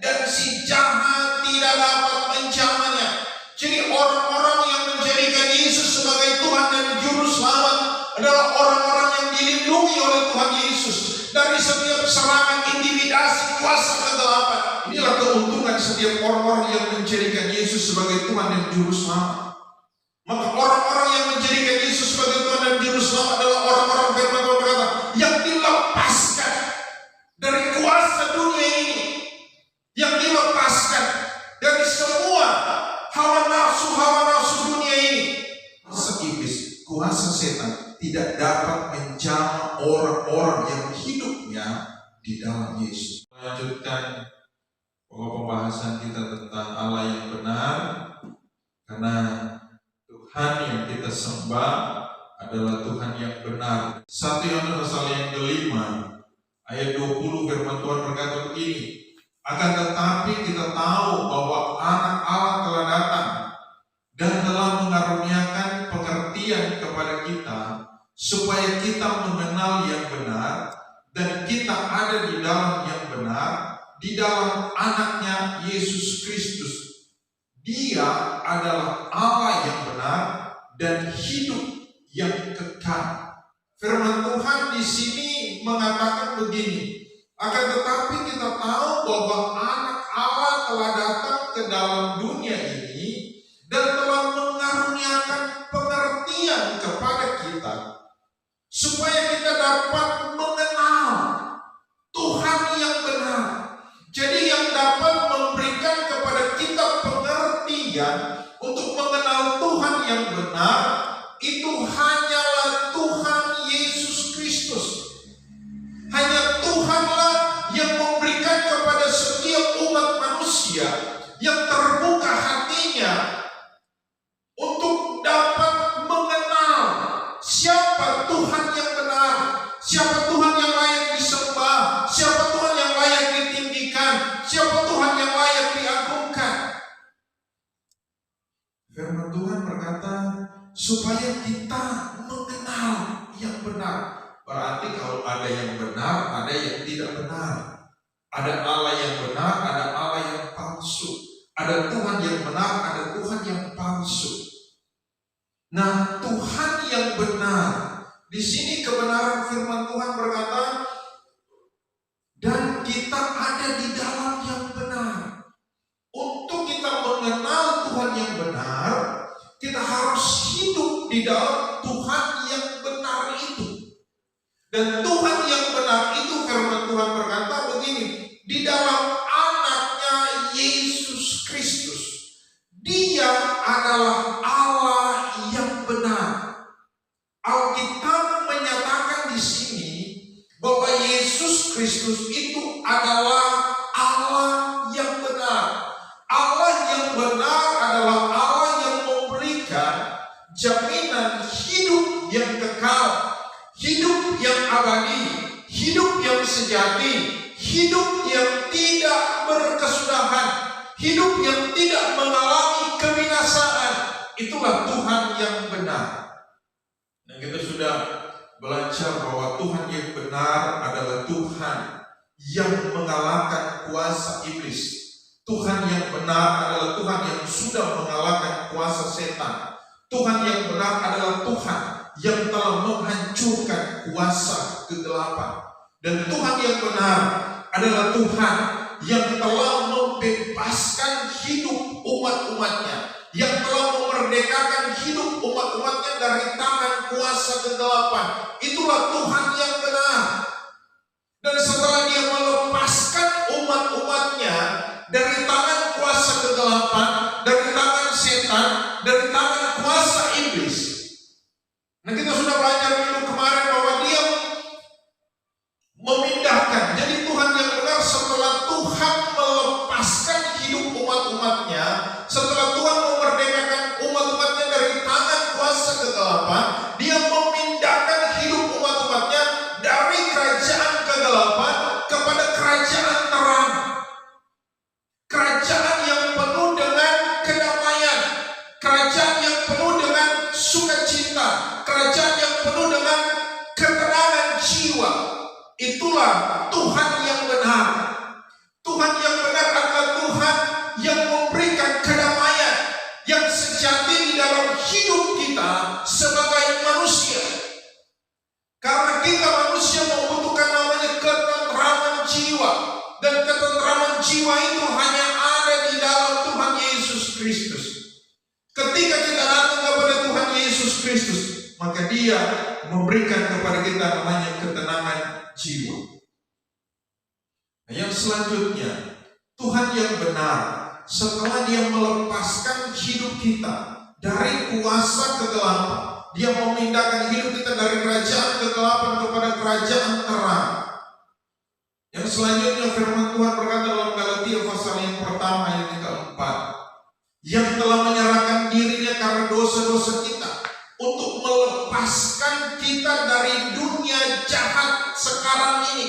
dan si jahat tidak dapat menjamahnya. Jadi orang-orang yang menjadikan Yesus sebagai Tuhan dan Juru Selamat adalah orang-orang yang dilindungi oleh Tuhan Yesus dari setiap serangan intimidasi kuasa kegelapan. Inilah keuntungan setiap orang-orang yang menjadikan Yesus sebagai Tuhan dan Juru Selamat. Maka orang-orang yang menjadikan Yesus sebagai Tuhan dan Juru Selamat adalah orang-orang firman Tuhan berkata yang dilepaskan dari kuasa dunia ini, yang dilepaskan dari semua hawa nafsu dunia ini. Kuasa iblis, kuasa setan tidak dapat menjamah orang-orang yang hidupnya di dalam Yesus. Melanjutkan pokok pembahasan kita tentang Allah yang benar, karena Tuhan yang kita sembah adalah Tuhan yang benar. 1 Yohanes pasal yang kelima ayat 20 firman Tuhan berkata begini, akan tetapi kita tahu bahwa anak Allah telah datang dan telah mengaruniakan pengertian kepada kita supaya kita mengenal yang benar dan kita ada di dalam yang benar, di dalam anaknya Yesus Kristus. Dia adalah Allah yang benar dan hidup yang kekal. Firman Tuhan di sini mengatakan begini, akan tetapi kita tahu bahwa anak Allah telah datang ke dalam dunia ini dan telah mengaruniakan pengertian kepada kita supaya kita dapat mengenal Tuhan yang benar. Jadi yang dapat memberikan kepada kita pengertian untuk mengenal Tuhan yang benar itu hanyalah Tuhan Yesus Kristus. Hanya Tuhanlah yang memberikan kepada setiap umat manusia yang terbuka hatinya untuk dapat mengenal siapa Tuhan yang benar, siapa Tuhan yang layak disembah, siapa Tuhan yang layak ditinggikan, siapa Tuhan yang layak diagungkan. Firman Tuhan berkata supaya kita mengenal yang benar. Berarti kalau ada yang benar, ada yang tidak benar. Ada Allah yang benar, ada Allah yang palsu. Ada Tuhan yang benar, ada Tuhan yang palsu. Nah, Tuhan yang benar, di sini kebenaran firman Tuhan berkata, dan kita ada di dalam yang benar. Untuk kita mengenal Tuhan yang benar, kita harus hidup di dalam Tuhan yang benar itu. Dan Tuhan yang benar itu firman Tuhan berkata begini, di dalam anaknya Yesus Kristus. Dia adalah Allah yang benar. Alkitab menyatakan di sini bahwa Yesus Kristus itu adalah Allah yang benar. Allah yang benar adalah Allah yang memberikan jaminan hidup yang kekal, hidup yang abadi, hidup yang sejati, hidup yang tidak berkesudahan, hidup yang tidak mengalami kebinasaan. Itulah Tuhan yang benar. Dan kita sudah belajar bahwa Tuhan yang benar adalah Tuhan yang mengalahkan kuasa iblis. Tuhan yang benar adalah Tuhan yang sudah mengalahkan kuasa setan. Tuhan yang benar adalah Tuhan yang telah menghancurkan kuasa kegelapan. Dan Tuhan yang benar adalah Tuhan yang telah membebaskan hidup umat-umatnya, yang telah memerdekakan hidup umat-umatnya dari tangan kuasa kegelapan. Itulah Tuhan yang benar. Dan setelah dia melepaskan umat-umatnya dari tangan kuasa kegelapan, dari tangan setan, dari tangan kuasa iblis. Nah, kita sudah belajar minggu kemarin bahwa dia memindahkan. Jadi Tuhan yang benar setelah Tuhan melepaskan hidup umat-umatnya, setelah Tuhan memerdekakan umat-umatnya dari tangan kuasa kegelapan, dia memindahkan hidup umat-umatnya dari kerajaan kegelapan kepada kerajaan terang. Kerajaan yang penuh dengan kedamaian, kerajaan yang penuh dengan sukacita, kerajaan yang penuh dengan ketenangan jiwa. Itulah Tuhan yang benar. Tuhan yang benar keselamatan jiwa itu hanya ada di dalam Tuhan Yesus Kristus. Ketika kita datang kepada Tuhan Yesus Kristus, maka Dia memberikan kepada kita namanya ketenangan jiwa. Nah, yang selanjutnya, Tuhan yang benar, setelah Dia melepaskan hidup kita dari kuasa kegelapan, Dia memindahkan hidup kita dari kerajaan kegelapan kepada kerajaan terang. Yang selanjutnya firman Tuhan berkata dalam Galatia pasal yang pertama ayat yang keempat, yang telah menyerahkan dirinya karena dosa-dosa kita untuk melepaskan kita dari dunia jahat sekarang ini.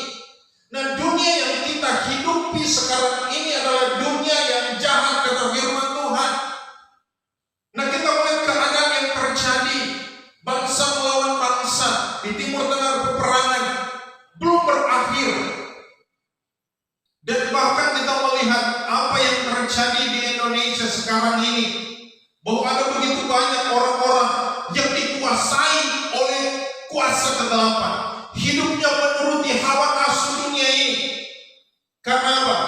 Nah, dunia yang kita hidupi sekarang ini adalah dunia yang jahat, kata firman Tuhan. Nah, kita melihat keadaan yang terjadi, bangsa melawan bangsa di Timur Tengah, peperangan belum berakhir. Dan bahkan kita melihat apa yang terjadi di Indonesia sekarang ini, bahwa ada begitu banyak orang-orang yang dikuasai oleh kuasa kegelapan, hidupnya menuruti hawa nafsu dunia ini. Karena apa?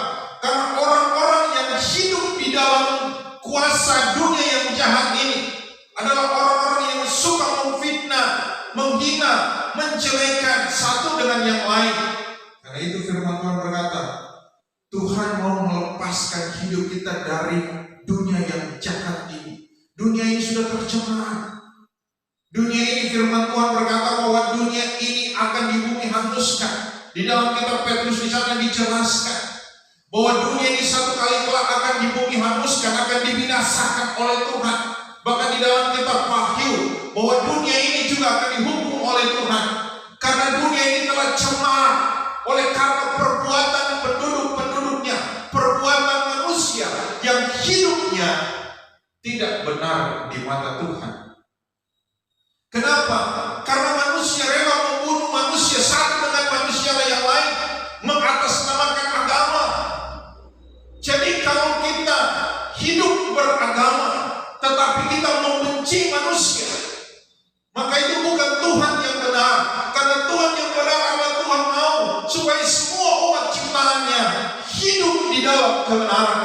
Karena orang-orang yang hidup di dalam kuasa dunia yang jahat ini adalah orang-orang yang suka memfitnah, menghina, menjelekan satu dengan yang lain. Karena itu firman Tuhan berkata, Tuhan mau melepaskan hidup kita dari dunia yang jahat ini. Dunia ini sudah tercemar. Dunia ini firman Tuhan berkata bahwa dunia ini akan di bumi hanguskan. Di dalam kitab Petrus di sana dijelaskan bahwa dunia ini satu kali kelak akan di bumi hanguskan, akan dibinasakan oleh Tuhan. Bahkan di dalam kitab Wahyu bahwa dunia ini juga akan dihukum oleh Tuhan. Karena dunia ini telah cemar oleh karena perbuatan penduduk-penduduknya, perbuatan manusia yang hidupnya tidak benar di mata Tuhan. Kenapa? Karena manusia rela membunuh manusia satu dengan manusia yang lain, mengatasnamakan agama. Jadi kalau kita hidup beragama, tetapi kita membenci manusia, maka itu bukan Tuhan yang benar. Karena Tuhan yang benar adalah Tuhan mau supaya semua umat ciptaannya hidup di dalam kebenaran,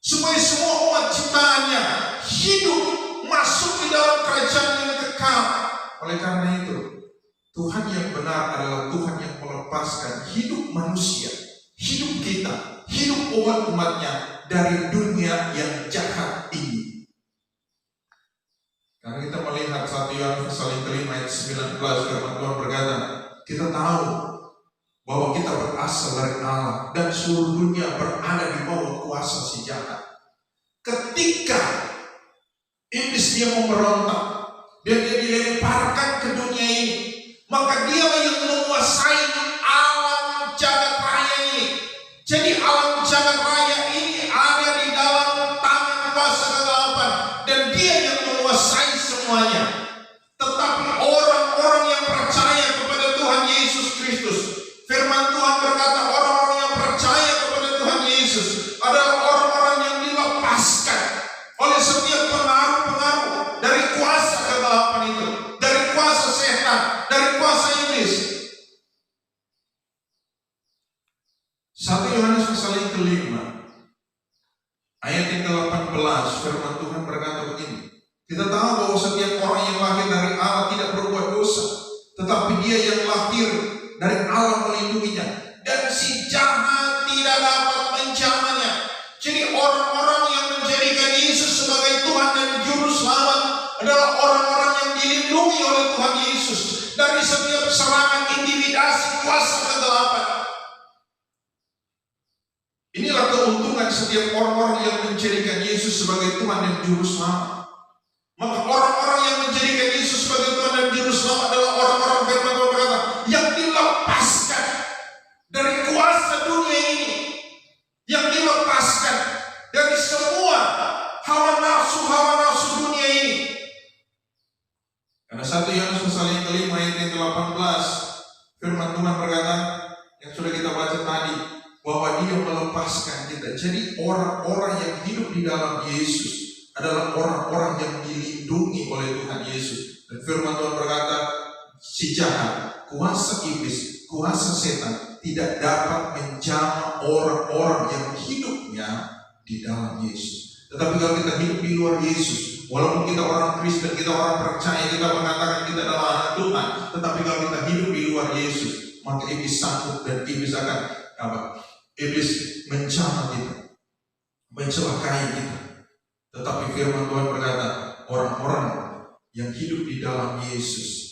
supaya semua umat ciptaannya hidup masuk di dalam kerajaan yang kekal. Oleh karena itu, Tuhan yang benar adalah Tuhan yang melepaskan hidup manusia, hidup kita, hidup umat-umatnya dari dunia yang jahat ini. Karena kita melihat 1 Yohanes pasal 5 ayat 19, firman Tuhan berkata, kita tahu bahwa kita berasal dari Allah dan seluruh dunia berada di bawah kuasa si jahat. Ketika iblis dia memberontak dan dia dilemparkan ke dunia ini, maka dialah yang menguasai alam jagat raya ini. Jadi alam jagat raya ini ada di dalam tangan kuasa kegelapan dan dia yang menguasai semuanya. Tetapi orang-orang yang percaya kepada Tuhan Yesus Kristus, firman Tuhan berkata orang-orang yang percaya kepada Tuhan Yesus adalah orang-orang yang dilepaskan oleh setiap pengaruh-pengaruh dari kuasa kegelapan itu, dari kuasa setan, dari kuasa iblis. 1 Yohanes pasal yang ke-5 ayat yang ke-18, firman Tuhan berkata begini, kita tahu bahwa setiap orang yang lahir dari Allah tidak berbuat dosa, tetapi dia yang lahir dari Allah melindunginya, dan si jahat tidak dapat menjamahnya. Jadi orang-orang yang menjadikan Yesus sebagai Tuhan dan Juru Selamat adalah orang-orang yang dilindungi oleh Tuhan Yesus dari setiap serangan intimidasi kuasa kegelapan. Inilah keuntungan setiap orang-orang yang menjadikan Yesus sebagai Tuhan dan Juru Selamat. Maka orang-orang yang menjadikan Yesus sebagai Tuhan dan Juru Selamat adalah orang-orang firman Tuhan berkata yang dilepaskan dari kuasa dunia ini, yang dilepaskan dari semua hawa nafsu dunia ini. Karena 1 Yohanes pasal yang ke-5 ayat yang ke-18, firman Tuhan berkata yang sudah kita baca tadi, bahwa dia melepaskan kita. Jadi orang-orang yang hidup di dalam Yesus adalah orang-orang yang dilindungi oleh Tuhan Yesus. Dan firman Tuhan berkata, si jahat, kuasa iblis, kuasa setan tidak dapat menjamah orang-orang yang hidupnya di dalam Yesus. Tetapi kalau kita hidup di luar Yesus, walaupun kita orang Kristen, kita orang percaya, kita mengatakan kita adalah anak Tuhan, tetapi kalau kita hidup di luar Yesus, maka iblis sanggup dan iblis akan iblis menjamah kita, mencelakai kita. Tetapi firman Tuhan berkata, orang-orang yang hidup di dalam Yesus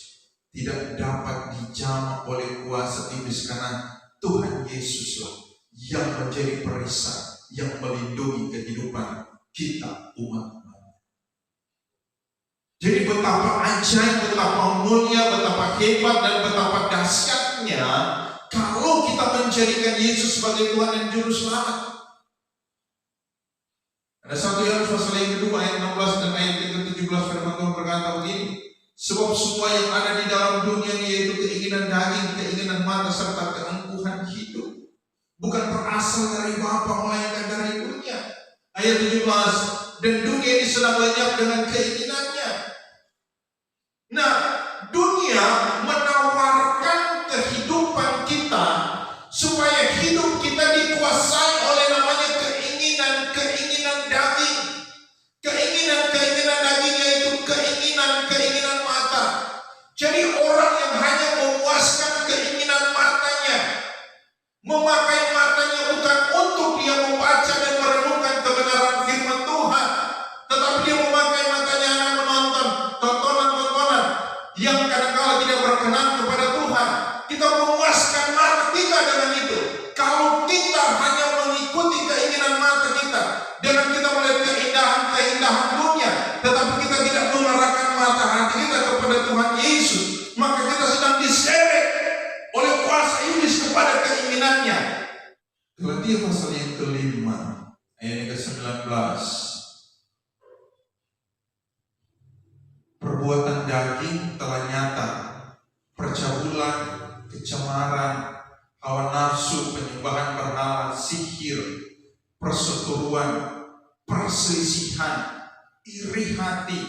tidak dapat dijamah oleh kuasa iblis, karena Tuhan Yesuslah yang menjadi perisai, yang melindungi kehidupan kita umat-umat. Jadi betapa ajaib, betapa mulia, betapa hebat, dan betapa dahsyatnya kalau kita menjadikan Yesus sebagai Tuhan dan Juru Selamat. Ada 1 Yohanes pasal yang kedua ayat 16 dan ayat yang ke-17 firman Tuhan berkata begini, sebab semua yang ada di dalam dunia ini, yaitu keinginan daging, keinginan mata, serta keangkuhan hidup, bukan berasal dari Bapa, melainkan dari dunia. Ayat 17, dan dunia ini sedang lenyap dengan keinginannya. Nah, dunia menawarkan kehidupan kita supaya hidup kita dikuasai oleh namanya keinginan daging. Keinginan daging yaitu keinginan mata. Jadi orang yang hanya memuaskan keinginan matanya, memakai matanya bukan untuk dia membaca dan merenungkan kebenaran firman Tuhan, tetapi dia memakai matanya hanya menonton tontonan-tontonan yang kadang-kala tidak berkenan kepada Tuhan. Kita memuaskan mata kita dengan itu. Kalau kita hanya mengikuti keinginan mata kita, dengan kita melihat keindahan dunia, tetapi kita tidak mengarahkan mata hati kita kepada Tuhan Yesus, maka kita sedang diseret oleh kuasa iblis kepada keinginannya. Galatia pasal yang ke-5 ayat yang ke-19. Perbuatan daging telah nyata, percabulan, kecemaran, hawa nafsu, penyembahan berhala, sihir, perseteruan, perselisihan, iri hati,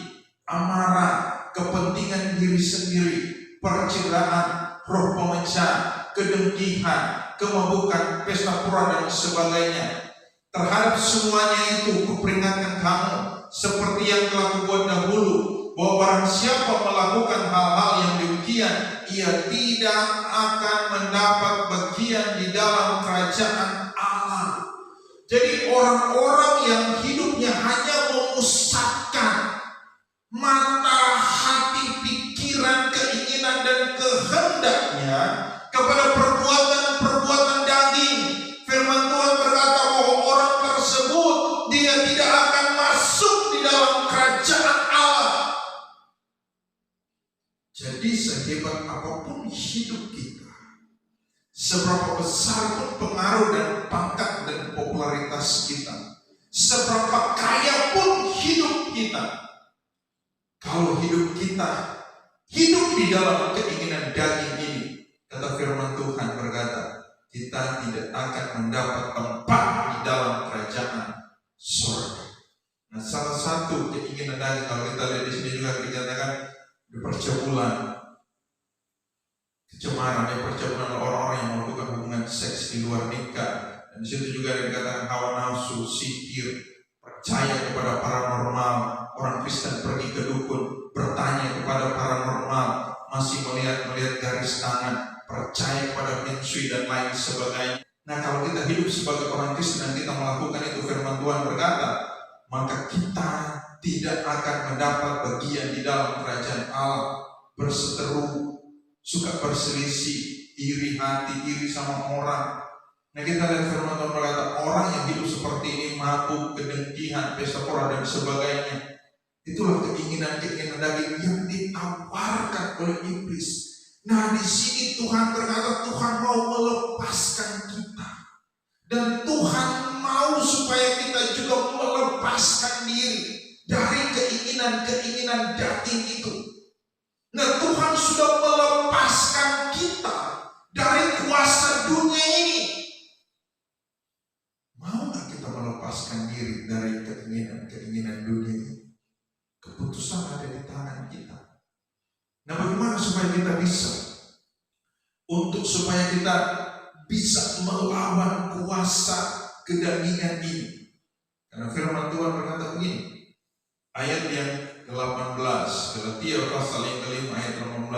amarah, kepentingan diri sendiri, perceraian, roh pemecah, kedengkian, kemabukan, pesta pora, dan sebagainya. Terhadap semuanya itu kuperingatkan kamu, seperti yang telah kubuat dahulu, bahwa barang siapa melakukan hal-hal yang demikian, ia tidak akan mendapat bagian di dalam kerajaan Allah. Jadi orang-orang yang hidupnya hanya memusatkan mata, hati, pikiran, keinginan, dan kehendaknya kepada perbuatan daging, firman Tuhan berkata bahwa orang tersebut dia tidak akan masuk di dalam kerajaan Allah. Jadi sehebat apapun hidup kita, seberapa besar pun pengaruh dan pangkat dan popularitas kita, seberapa kaya pun hidup kita, kalau hidup kita hidup di dalam keinginan daging ini, kata firman Tuhan berkata, kita tidak akan mendapat tempat di dalam kerajaan surga. Nah, salah satu keinginan daging, kalau kita lihat di sini juga dikatakan percabulan, kecemaran, percabulan orang-orang yang melakukan hubungan seks di luar nikah. Dan di situ juga dikatakan hawa nafsu, sihir, percaya kepada paranormal. Orang Kristen pergi ke dukun, bertanya kepada paranormal, masih melihat garis tangan, percaya kepada feng shui dan lain sebagainya. Nah, kalau kita hidup sebagai orang Kristen dan kita melakukan itu, firman Tuhan berkata, maka kita tidak akan mendapat bagian di dalam kerajaan Allah. Berseteru, suka berselisih, iri hati, iri sama orang. Nah, kita lihat firman Tuhan berkata, orang yang hidup seperti ini, mabuk, kedengkian, pesta pora, dan sebagainya, itulah keinginan daging yang ditawarkan oleh iblis. Nah, di sini Tuhan berkata, Tuhan mau melepaskan kita, dan Tuhan mau supaya kita juga melepaskan diri dari keinginan daging itu. Nah, Tuhan sudah melepaskan kita dari kuasa dunia ini. Mau nggak kita melepaskan diri dari keinginan dunia ini? Keputusan ada di tangan kita. Nah, bagaimana supaya kita bisa? Supaya kita bisa melawan kuasa kedagingan ini. Karena firman Tuhan berkata begini, ayat yang ke-18, Galatia pasal yang ke-5 ayat 18,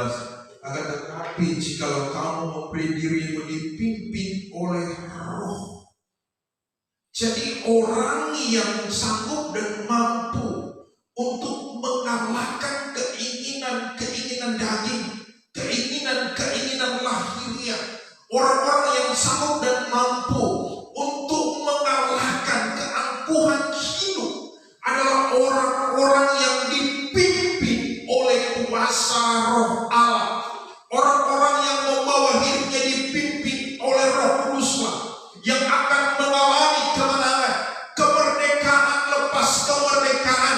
akan tetapi jikalau kamu memberi dirimu dipimpin oleh Roh. Jadi orang yang sanggup dan mampu untuk mengalahkan keinginan daging, keinginan lahiriah, orang-orang yang sanggup dan mampu untuk mengalahkan keangkuhan hidup adalah orang-orang yang dipimpin oleh kuasa Roh Allah. Orang-orang yang membawa hidupnya dipimpin oleh Roh Kuduslah, yang akan mengalami kemenangan, kemerdekaan lepas kemerdekaan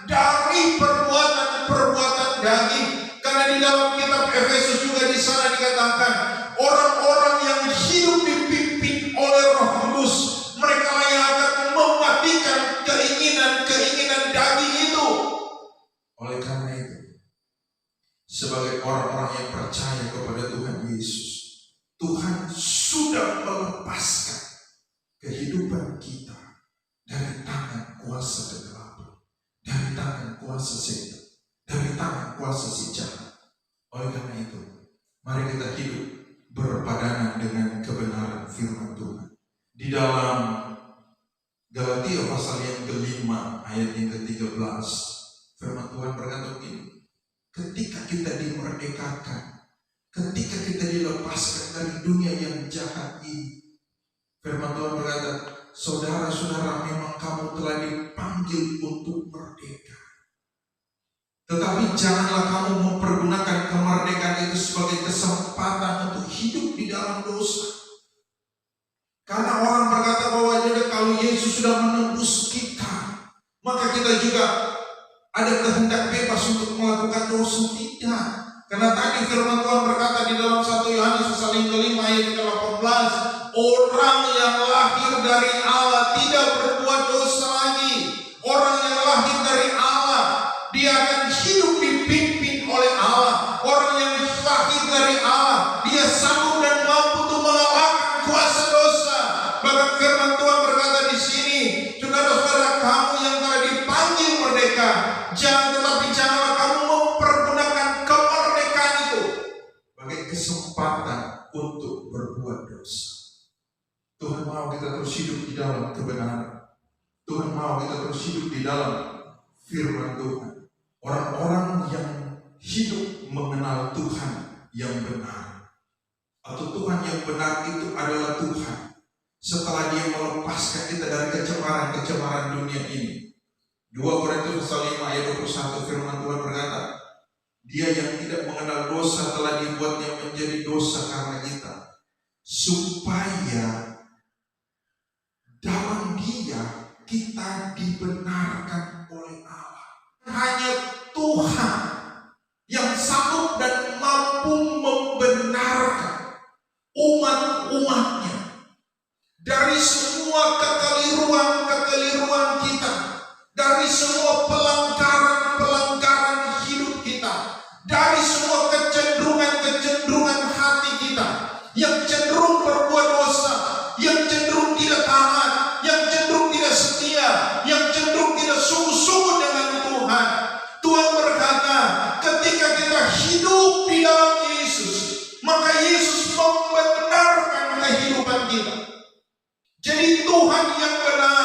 dari perbuatan daging. Karena di dalam kitab Efesus juga di sana dikatakan, orang-orang yang hidup dipimpin oleh Roh Kudus, mereka yang akan mematikan keinginan daging itu. Oleh karena itu, sebagai orang-orang yang percaya kepada Tuhan Yesus, Tuhan sudah melepaskan kehidupan kita dari tangan kuasa kegelapan, dari tangan kuasa setan, dari tangan kuasa si jahat. Oleh karena itu, mari kita hidup berpadanan dengan kebenaran firman Tuhan. Di dalam Galatia pasal yang ke-5 ayat yang ke-13, firman Tuhan berkata begini, ketika kita dimerdekakan, ketika kita dilepaskan dari dunia yang jahat ini, firman Tuhan berkata, saudara-saudara, memang kamu telah dipanggil untuk merdeka. Tetapi janganlah kamu mempergunakan kemerdekaan itu sebagai kesempatan untuk hidup di dalam dosa. Karena orang berkata bahwa kalau Yesus sudah menembus kita, maka kita juga ada kehendak bebas untuk melakukan dosa. Tidak. Karena tadi firman Tuhan berkata di dalam 1 Yohanes pasal yang ke-5 ayat ke-18, orang yang lahir dari Allah tidak berbuat dosa lagi. Orang yang lahir dari Allah, dia akan hidup dipimpin oleh Allah. Orang yang lahir dari Allah, dia sanggup dan mampu untuk mengalahkan kuasa dosa. Bahkan firman Tuhan berkata di sini, saudara-saudara, kamu yang telah dipanggil merdeka, janganlah kamu mempergunakan kemerdekaan itu sebagai kesempatan untuk berbuat dosa. Tuhan mau kita terus hidup di dalam kebenaran. Tuhan mau kita terus hidup di dalam firman Tuhan. Orang-orang yang hidup mengenal Tuhan yang benar, atau Tuhan yang benar itu adalah Tuhan setelah dia melepaskan kita dari kecemaran dunia ini. 2 Korintus pasal 5 ayat 21 firman Tuhan berkata, dia yang tidak mengenal dosa telah dibuatnya menjadi dosa karena kita, supaya dalam dia kita dibenarkan oleh Allah. Hanya Tuhan yang sanggup dan mampu membenarkan umat-umatnya dari semua kekeliruan kita, dari semua pelanggaran hidup kita, dari semua kecenderungan hati kita yang cenderung berbuat dosa, yang cenderung tidak taat, yang cenderung tidak setia, yang cenderung tidak sungguh-sungguh dengan Tuhan. Tuhan berkata, ketika kita hidup di dalam Yesus, maka Yesus membenarkan kehidupan kita. Jadi Tuhan yang benar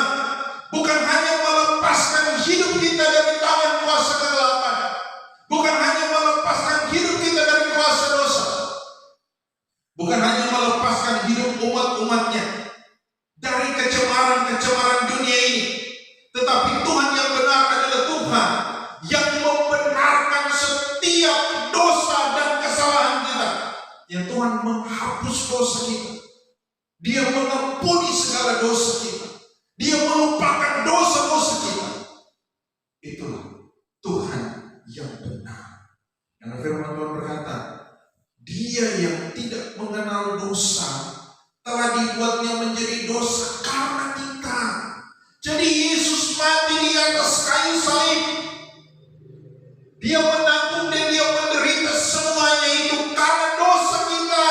bukan hanya melepaskan hidup kita dari tangan kuasa kegelapan, bukan hanya melepaskan hidup kita dari kuasa dosa, bukan hanya melepaskan hidup umat-umatnya dari kecemaran dunia ini, tetapi Tuhan yang benar adalah Tuhan yang membenarkan setiap dosa dan kesalahan kita. Yang Tuhan menghapus dosa kita, Dia mengampuni segala dosa kita, Dia melupakan dosa-dosa kita. Itulah Tuhan yang benar. Karena firman Tuhan berkata, Dia yang tidak mengenal dosa telah dibuatnya menjadi dosa karena kita. Jadi Yesus mati di atas kayu salib. Dia menanggung dan Dia menderita semuanya itu karena dosa kita,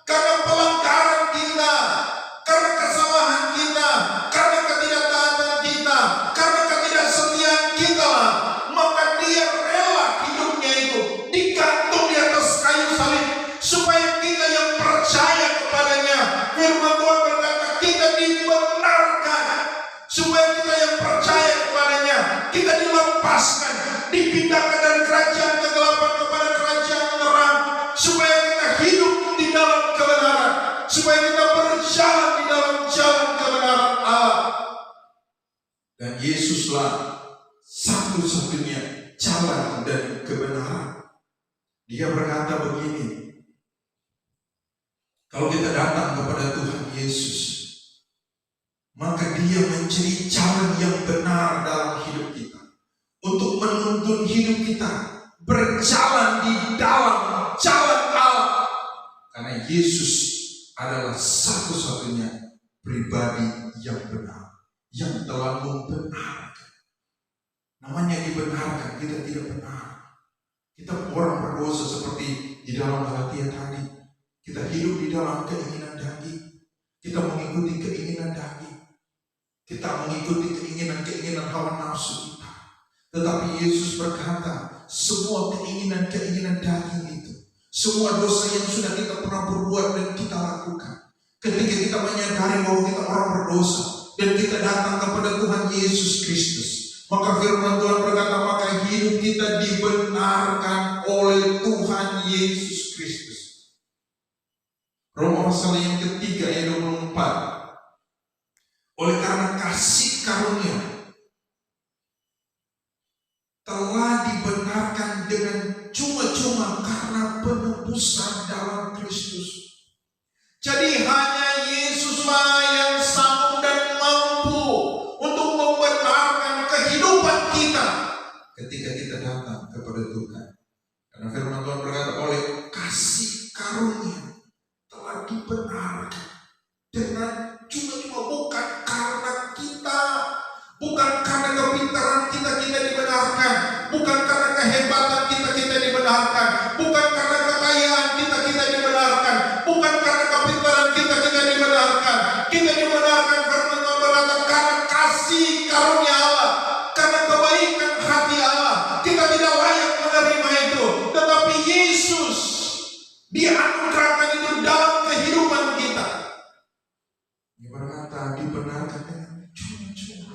karena pelanggaran dilepaskan, dipindahkan dari kerajaan kegelapan kepada kerajaan terang, supaya kita hidup di dalam kebenaran, supaya kita berjalan di dalam jalan kebenaran Allah. Dan Yesuslah satu-satunya jalan dan kebenaran. Dia berkata begini, kalau kita datang kepada Tuhan Yesus, maka Dia menjadi jalan yang benar dalam hidup kita, untuk menuntun hidup kita berjalan di dalam jalan Allah. Karena Yesus adalah satu-satunya pribadi yang benar, yang telah membenarkan. Namanya dibenarkan, kita tidak benar. Kita orang berdosa seperti di dalam Galatia tadi. Kita hidup di dalam keinginan daging. Kita mengikuti keinginan daging. Kita mengikuti keinginan hawa nafsu kita. Tetapi Yesus berkata, semua keinginan daging itu, semua dosa yang sudah kita pernah berbuat dan kita lakukan, ketika kita menyadari bahwa kita orang berdosa dan kita datang kepada Tuhan Yesus Kristus, maka firman Tuhan berkata, maka hidup kita dibenarkan oleh Tuhan Yesus Kristus. Roma pasal yang ketiga ayat 24. Oleh karena kasih karunia telah dibenarkan dengan cuma-cuma karena penebusan dalam Kristus. Jadi hanya Yesuslah yang sanggup dan mampu untuk membenarkan kehidupan kita ketika kita datang kepada Tuhan. Karena firman Tuhan berkata, oleh kasih karunia telah dibenarkan dengan cuma-cuma, bukan karena kita, bukan karena kepintaran kita dibenarkan, bukan karena kehebatan kita dibenarkan, bukan karena kekayaan kita dibenarkan, bukan karena kepintaran kita dibenarkan. Kita dibenarkan karena Tuhan berkata, karena kasih karunia Allah, karena kebaikan hati Allah. Kita tidak layak menerima itu, tetapi Yesus dianugerahkan itu dalam kehidupan kita. Dia berkata dibenarkan dengan cuma-cuma.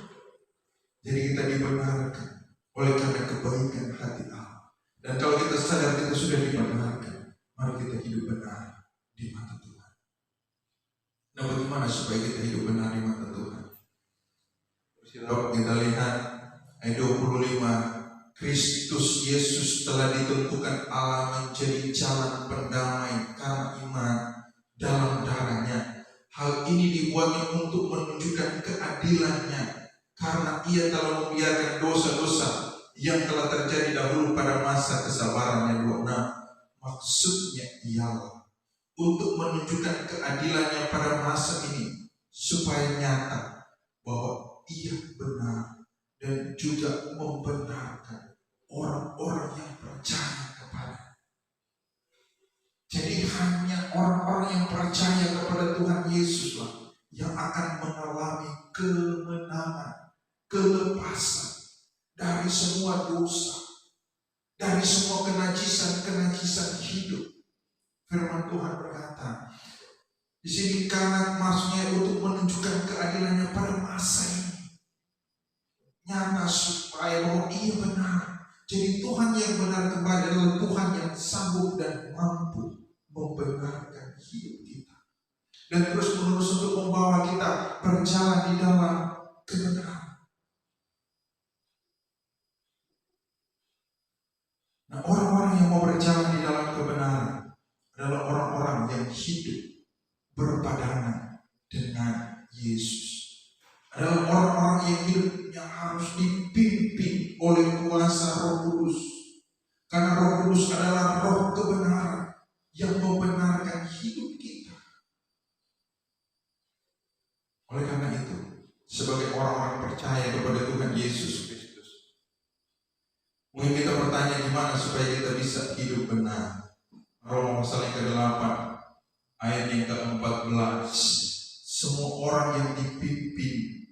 Jadi kita dibenarkan oleh karena kebaikan hati Allah. Dan kalau kita sadar kita sudah dibenarkan, mari kita hidup benar di mata Tuhan. Nah, bagaimana supaya kita hidup benar di mata Tuhan? Kita lihat ayat 25. Kristus Yesus telah ditentukan Allah menjadi jalan pendamai karena iman dalam darahnya. Hal ini dibuatnya untuk menunjukkan keadilannya, karena Ia telah membiarkan dosa-dosa yang telah terjadi dahulu pada masa kesabarannya. 26. Maksudnya ialah untuk menunjukkan keadilannya pada masa ini, supaya nyata bahwa Ia benar dan juga membenarkan orang-orang yang percaya kepada. Jadi hanya orang-orang yang percaya kepada Tuhan Yesuslah yang akan mengalami kemenangan, kelepasan dari semua dosa, dari semua kenajisan hidup. Firman Tuhan berkata di sini, karena maksudnya untuk menunjukkan keadilannya pada masa ini, nyata supaya bahwa Ia benar. Jadi Tuhan yang benar kembali adalah Tuhan yang sanggup dan mampu membenarkan hidup kita dan terus menerus untuk membawa kita berjalan di dalam kebenaran. Nah, orang-orang yang mau berjalan di dalam kebenaran adalah orang-orang yang hidup berpadanan dengan Yesus. Adalah orang-orang yang hidupnya harus dipimpin oleh kuasa Roh Kudus. Karena Roh Kudus adalah roh kebenaran yang membenarkan hidup kita. Oleh karena itu, sebagai orang-orang percaya kepada Tuhan Yesus Kristus, mungkin kita bertanya gimana supaya kita bisa hidup benar. Roma pasal yang ke-8 ayat yang ke-14. Semua orang yang dipimpin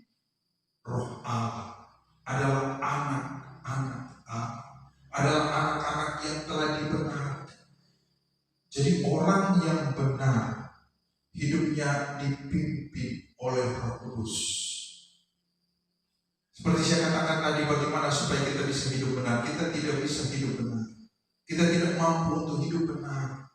Roh Allah adalah anak-anak Allah, adalah anak-anak yang telah dibenarkan. Jadi orang yang benar hidupnya dipimpin oleh Roh Kudus. Seperti saya katakan tadi, bagaimana supaya kita bisa hidup benar? Kita tidak bisa hidup benar. Kita tidak mampu untuk hidup benar.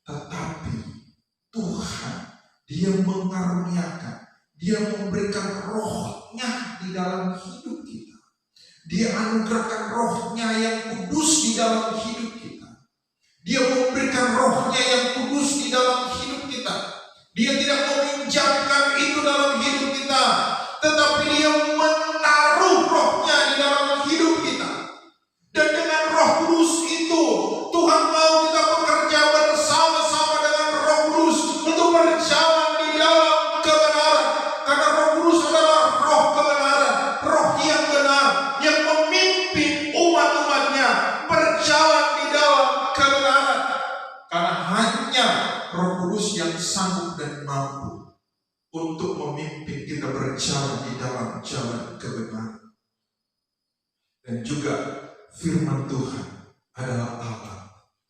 Tetapi Tuhan, Dia mengaruniakan, Dia memberikan roh-Nya di dalam hidup kita. Dia anugerahkan roh-Nya yang kudus di dalam hidup kita. Dia memberikan roh-Nya yang kudus di dalam hidup kita. Dia tidak meminjamkan itu dalam hidup kita, tetapi Dia menaruh roh-Nya di dalam hidup kita. Dan dengan Roh Kudus itu, Tuhan mau kita bekerja bersama-sama dengan Roh Kudus untuk berjalan di dalam kebenaran. Karena Roh Kudus adalah roh kebenaran, roh yang benar, yang memimpin umat-umatnya berjalan di dalam kebenaran. Karena hanya Roh Kudus yang sanggup dan mampu untuk memimpin kita berjalan di dalam jalan kebenaran. Dan juga firman Tuhan adalah Allah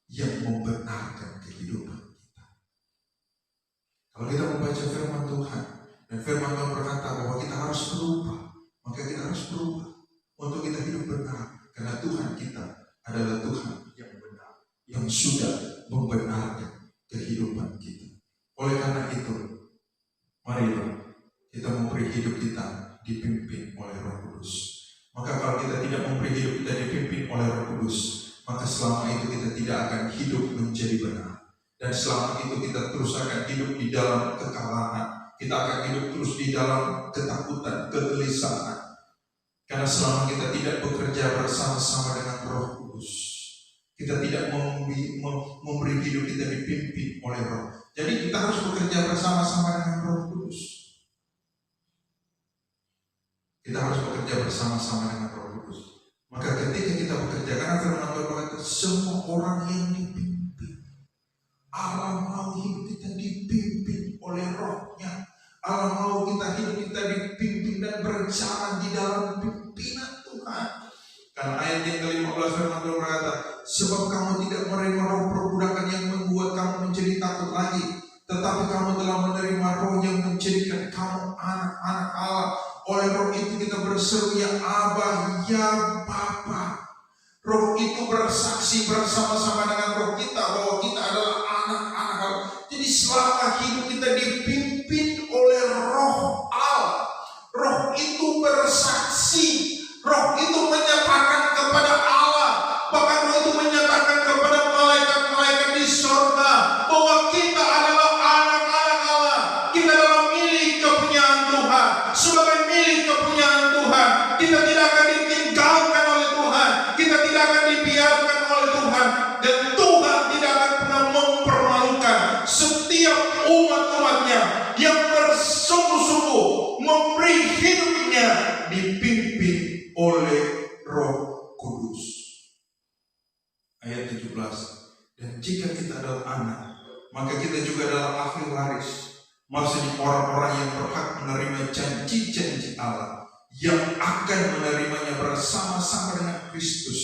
yang membenarkan kehidupan kita. Kalau kita membaca firman Tuhan, dan firman Tuhan berkata bahwa kita harus berubah, maka kita harus berubah untuk kita hidup benar. Karena Tuhan kita adalah Tuhan yang benar, yang sudah membenarkan kehidupan kita. Oleh karena itu, marilah kita memberi hidup kita dipimpin oleh Roh Kudus. Maka kalau kita tidak memberi hidup kita dipimpin oleh Roh Kudus, maka selama itu kita tidak akan hidup menjadi benar. Dan selama itu kita terus akan hidup di dalam kekalahan. Kita akan hidup terus di dalam ketakutan, kegelisahan. Karena selama kita tidak bekerja bersama-sama dengan Roh Kudus, kita tidak memberi hidup kita dipimpin oleh Roh. Jadi kita harus bekerja bersama-sama dengan Roh Kudus. Kita harus bekerja bersama-sama dengan Roh Kudus. Maka ketika kita bekerja, karena firman Tuhan berkata, semua orang yang dipimpin, Allah mau hidup kita dipimpin oleh Roh-Nya. Allah mau hidup kita dipimpin dan berjalan di dalam pimpinan Tuhan. Karena ayat yang ke-15 firman Tuhan berkata, sebab kamu tidak menerima roh perbudakan yang membuat kamu menjadi takut lagi, tetapi kamu telah menerima roh yang menjadikan kamu anak-anak Allah. Oleh roh itu kita berseru, ya Aba, ya Bapa. Roh itu bersaksi bersama-sama dengan roh kita bahwa kita adalah anak-anak Allah. Jadi selama hidup kita dipimpin oleh Roh Allah, roh itu bersaksi, roh itu menyatakan kepada Allah, bahkan roh itu menyatakan kepada malaikat-malaikat di surga bahwa kita adalah anak-anak Allah. Kita adalah milik kepunyaan Tuhan. Sebagai milik kepunyaan Tuhan, kita tidak akan ditinggalkan oleh Tuhan, kita tidak akan dibiarkan oleh Tuhan, dan Tuhan tidak akan pernah mempermalukan setiap umat-umatnya yang bersungguh-sungguh memberi hidupnya dipimpin oleh Roh Kudus. Ayat 17, dan jika kita adalah anak, maka kita juga adalah ahli waris. Maksudnya orang-orang yang berhak menerima janji-janji Allah, yang akan menerimanya bersama-sama dengan Kristus,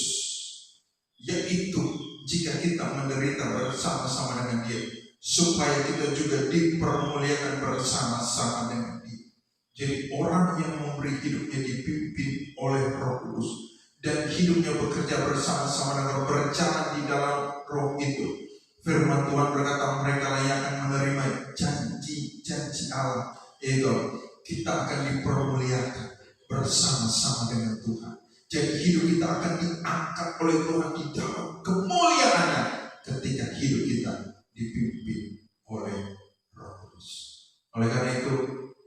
yaitu jika kita menderita bersama-sama dengan Dia, supaya kita juga dipermuliakan bersama-sama dengan Dia. Jadi orang yang memberi hidupnya dipimpin oleh Roh Kudus, dan hidupnya bekerja bersama-sama dengan berjalan di dalam Roh itu. Firman Tuhan berkata, mereka yang akan menerima janji-janji Allah, yaitu kita akan dipermuliakan bersama-sama dengan Tuhan. Jadi hidup kita akan diangkat oleh Tuhan di dalam kemuliaannya ketika hidup kita dipimpin oleh Roh Kudus. Oleh karena itu,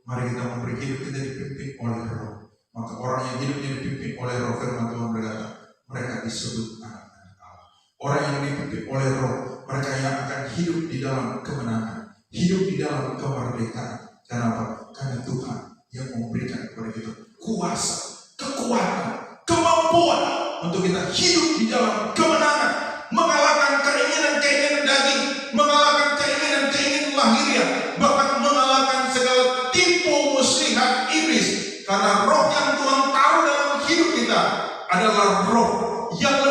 mari kita memberi hidup kita dipimpin oleh Roh. Maka orang yang hidupnya dipimpin oleh Roh, firman Tuhan berkata, mereka disebut anak-anak Allah. Orang yang dipimpin oleh Roh, mereka yang akan hidup di dalam kemenangan, hidup di dalam kemerdekaan. Kenapa? Karena Tuhan yang memberikan kepada kita kuasa, kekuatan, kemampuan untuk kita hidup di dalam kemenangan, mengalahkan keinginan-keinginan daging, mengalahkan keinginan-keinginan lahiriah, bahkan mengalahkan segala tipu muslihat iblis. Karena roh yang Tuhan taruh dalam hidup kita adalah roh yang